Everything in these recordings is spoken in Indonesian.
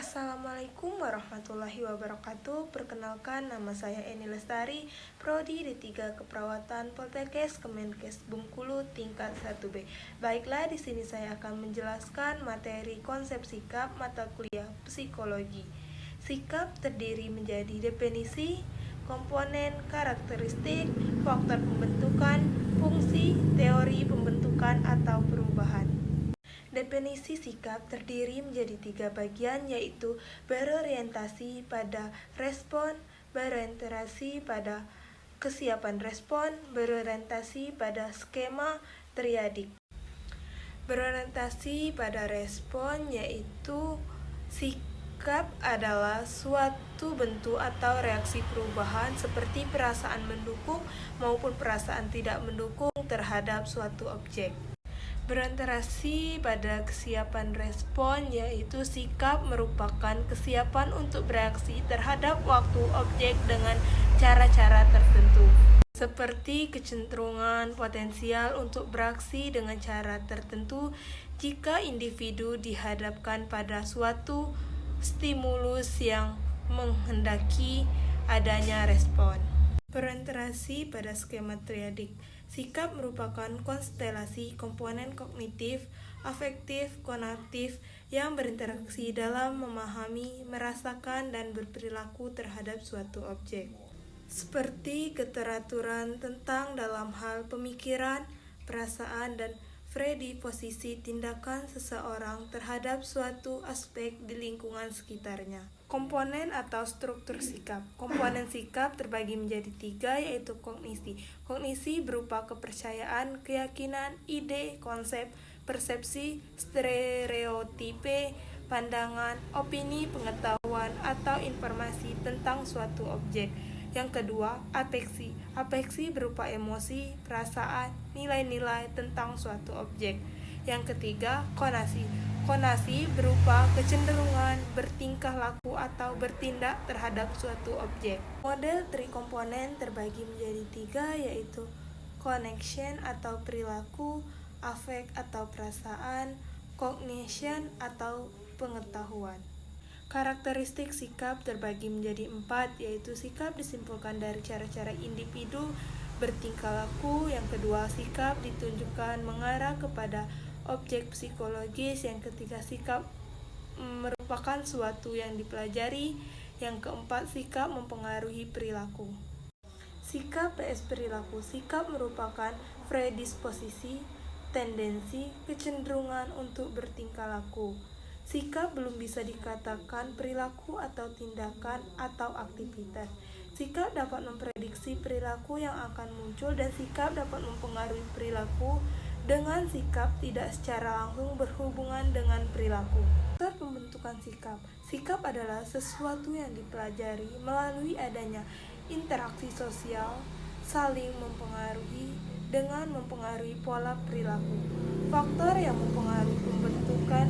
Assalamualaikum warahmatullahi wabarakatuh. Perkenalkan, nama saya Eni Lestari, Prodi D3 Keperawatan Poltekkes Kemenkes Bengkulu tingkat 1B. Baiklah, di sini saya akan menjelaskan materi konsep sikap mata kuliah psikologi. Sikap terdiri menjadi definisi, komponen, karakteristik, faktor pembentukan, fungsi, teori pembentukan atau perubahan. Definisi sikap terdiri menjadi 3 bagian, yaitu berorientasi pada respon, berorientasi pada kesiapan respon, berorientasi pada skema triadik. Berorientasi pada respon yaitu sikap adalah suatu bentuk atau reaksi perubahan seperti perasaan mendukung maupun perasaan tidak mendukung terhadap suatu objek. Berorientasi pada kesiapan respon yaitu sikap merupakan kesiapan untuk bereaksi terhadap waktu objek dengan cara-cara tertentu, seperti kecenderungan potensial untuk beraksi dengan cara tertentu jika individu dihadapkan pada suatu stimulus yang menghendaki adanya respon. Berorientasi pada skema triadik. Sikap merupakan konstelasi komponen kognitif, afektif, konatif yang berinteraksi dalam memahami, merasakan, dan berperilaku terhadap suatu objek. Seperti keteraturan tentang dalam hal pemikiran, perasaan, dan predisposisi tindakan seseorang terhadap suatu aspek di lingkungan sekitarnya. Komponen atau struktur sikap. Komponen sikap terbagi menjadi 3, yaitu kognisi. Kognisi berupa kepercayaan, keyakinan, ide, konsep, persepsi, stereotipe, pandangan, opini, pengetahuan, atau informasi tentang suatu objek. Yang kedua, afeksi. Afeksi berupa emosi, perasaan, nilai-nilai tentang suatu objek. Yang ketiga, konasi. Konasi berupa kecenderungan bertingkah laku atau bertindak terhadap suatu objek. Model trikomponen terbagi menjadi 3, yaitu connection atau perilaku, affect atau perasaan, cognition atau pengetahuan. Karakteristik sikap terbagi menjadi 4, yaitu sikap disimpulkan dari cara-cara individu bertingkah laku. Yang kedua, sikap ditunjukkan mengarah kepada objek psikologis. Yang ketiga, sikap merupakan suatu yang dipelajari. Yang keempat, sikap mempengaruhi perilaku. Sikap vs perilaku. Sikap merupakan predisposisi, tendensi, kecenderungan untuk bertingkah laku. Sikap belum bisa dikatakan perilaku atau tindakan atau aktivitas. Sikap dapat memprediksi perilaku yang akan muncul dan sikap dapat mempengaruhi perilaku. Dengan sikap tidak secara langsung berhubungan dengan perilaku. Faktor pembentukan sikap. Sikap adalah sesuatu yang dipelajari melalui adanya interaksi sosial, saling mempengaruhi dengan mempengaruhi pola perilaku. Faktor yang mempengaruhi pembentukan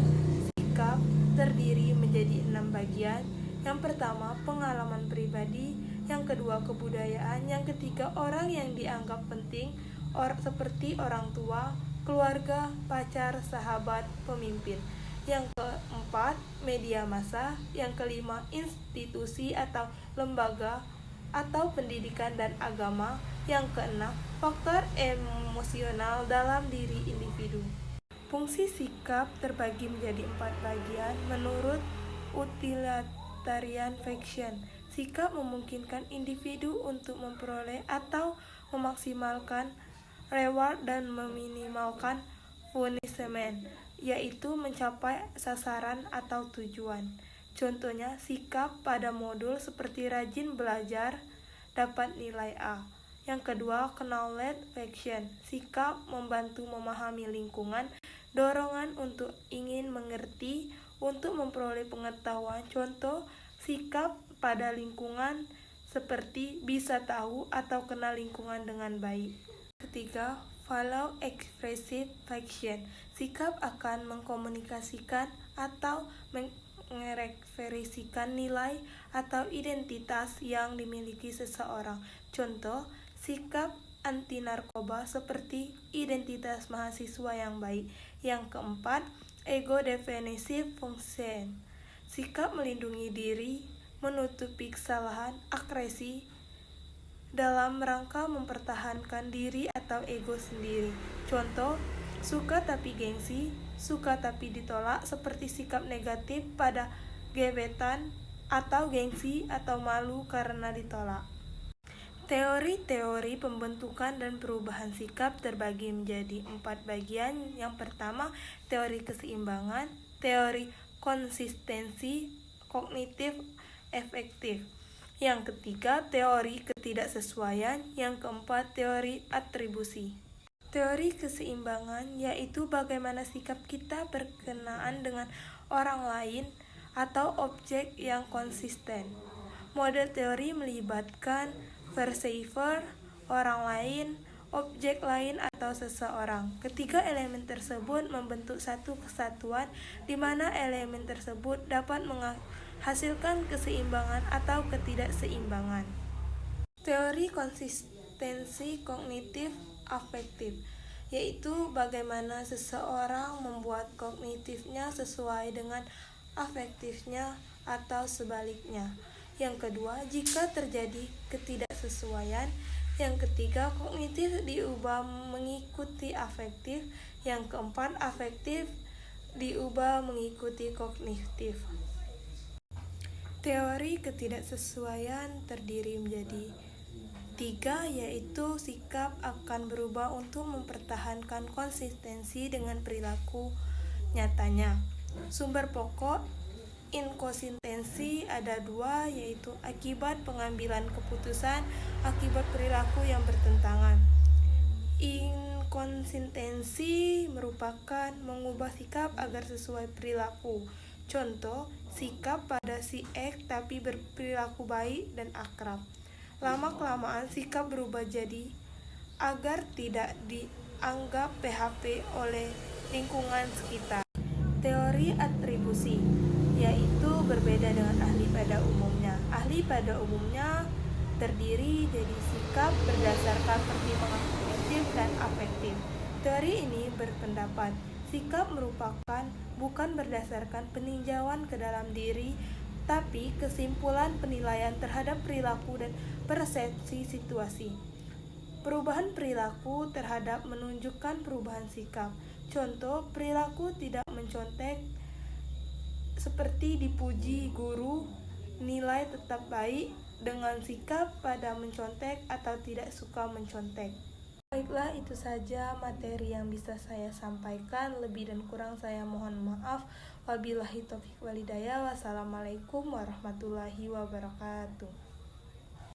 sikap terdiri menjadi 6 bagian. Yang pertama, pengalaman pribadi. Yang kedua, kebudayaan. Yang ketiga, orang yang dianggap penting, seperti orang tua, keluarga, pacar, sahabat, pemimpin. Yang keempat, media massa. Yang kelima, institusi atau lembaga atau pendidikan dan agama. Yang keenam, faktor emosional dalam diri individu. Fungsi sikap terbagi menjadi 4 bagian menurut utilitarian function. Sikap memungkinkan individu untuk memperoleh atau memaksimalkan reward dan meminimalkan punishment, yaitu mencapai sasaran atau tujuan. Contohnya, sikap pada modul seperti rajin belajar dapat nilai A. Yang kedua, knowledge function. Sikap membantu memahami lingkungan, dorongan untuk ingin mengerti, untuk memperoleh pengetahuan. Contoh, sikap pada lingkungan seperti bisa tahu atau kenal lingkungan dengan baik. Ketiga, value expressive function. Sikap akan mengkomunikasikan atau mereferensikan nilai atau identitas yang dimiliki seseorang. Contoh, sikap anti narkoba seperti identitas mahasiswa yang baik. Yang keempat, ego defensive function. sikap melindungi diri, menutupi kesalahan, agresi, dalam rangka mempertahankan diri atau ego sendiri. Contoh, suka tapi gengsi, suka tapi ditolak, seperti sikap negatif pada gebetan, atau gengsi atau malu karena ditolak. Teori-teori pembentukan dan perubahan sikap terbagi menjadi 4 bagian. Yang pertama, teori keseimbangan, teori konsistensi kognitif efektif. Yang ketiga, teori ketidaksesuaian. Yang keempat, teori atribusi. Teori keseimbangan yaitu bagaimana sikap kita berkenaan dengan orang lain atau objek yang konsisten. Model teori melibatkan perceiver, orang lain, objek lain atau seseorang. Ketiga elemen tersebut membentuk satu kesatuan di mana elemen tersebut dapat menghasilkan keseimbangan atau ketidakseimbangan. Teori konsistensi kognitif afektif yaitu bagaimana seseorang membuat kognitifnya sesuai dengan afektifnya atau sebaliknya. Yang kedua, jika terjadi ketidaksesuaian. Yang ketiga, kognitif diubah mengikuti afektif. Yang keempat, afektif diubah mengikuti kognitif. Teori ketidaksesuaian terdiri menjadi 3, yaitu sikap akan berubah untuk mempertahankan konsistensi dengan perilaku nyatanya. Sumber pokok inkonsistensi ada 2, yaitu akibat pengambilan keputusan, akibat perilaku yang bertentangan. Inkonsistensi merupakan mengubah sikap agar sesuai perilaku. Contoh, sikap pada si X tapi berperilaku baik dan akrab. Lama-kelamaan sikap berubah jadi agar tidak dianggap PHP oleh lingkungan sekitar. Teori atribusi yaitu berbeda dengan ahli pada umumnya. Ahli pada umumnya terdiri dari sikap berdasarkan pertimbangan kognitif dan afektif. Teori ini berpendapat sikap merupakan bukan berdasarkan peninjauan ke dalam diri, tapi kesimpulan penilaian terhadap perilaku dan persepsi situasi. Perubahan perilaku terhadap menunjukkan perubahan sikap. Contoh, perilaku tidak mencontek seperti dipuji guru, nilai tetap baik, dengan sikap pada mencontek atau tidak suka mencontek. Baiklah, itu saja materi yang bisa saya sampaikan. Lebih dan kurang saya mohon maaf. Wabillahi taufiq walhidayah. Wassalamualaikum warahmatullahi wabarakatuh.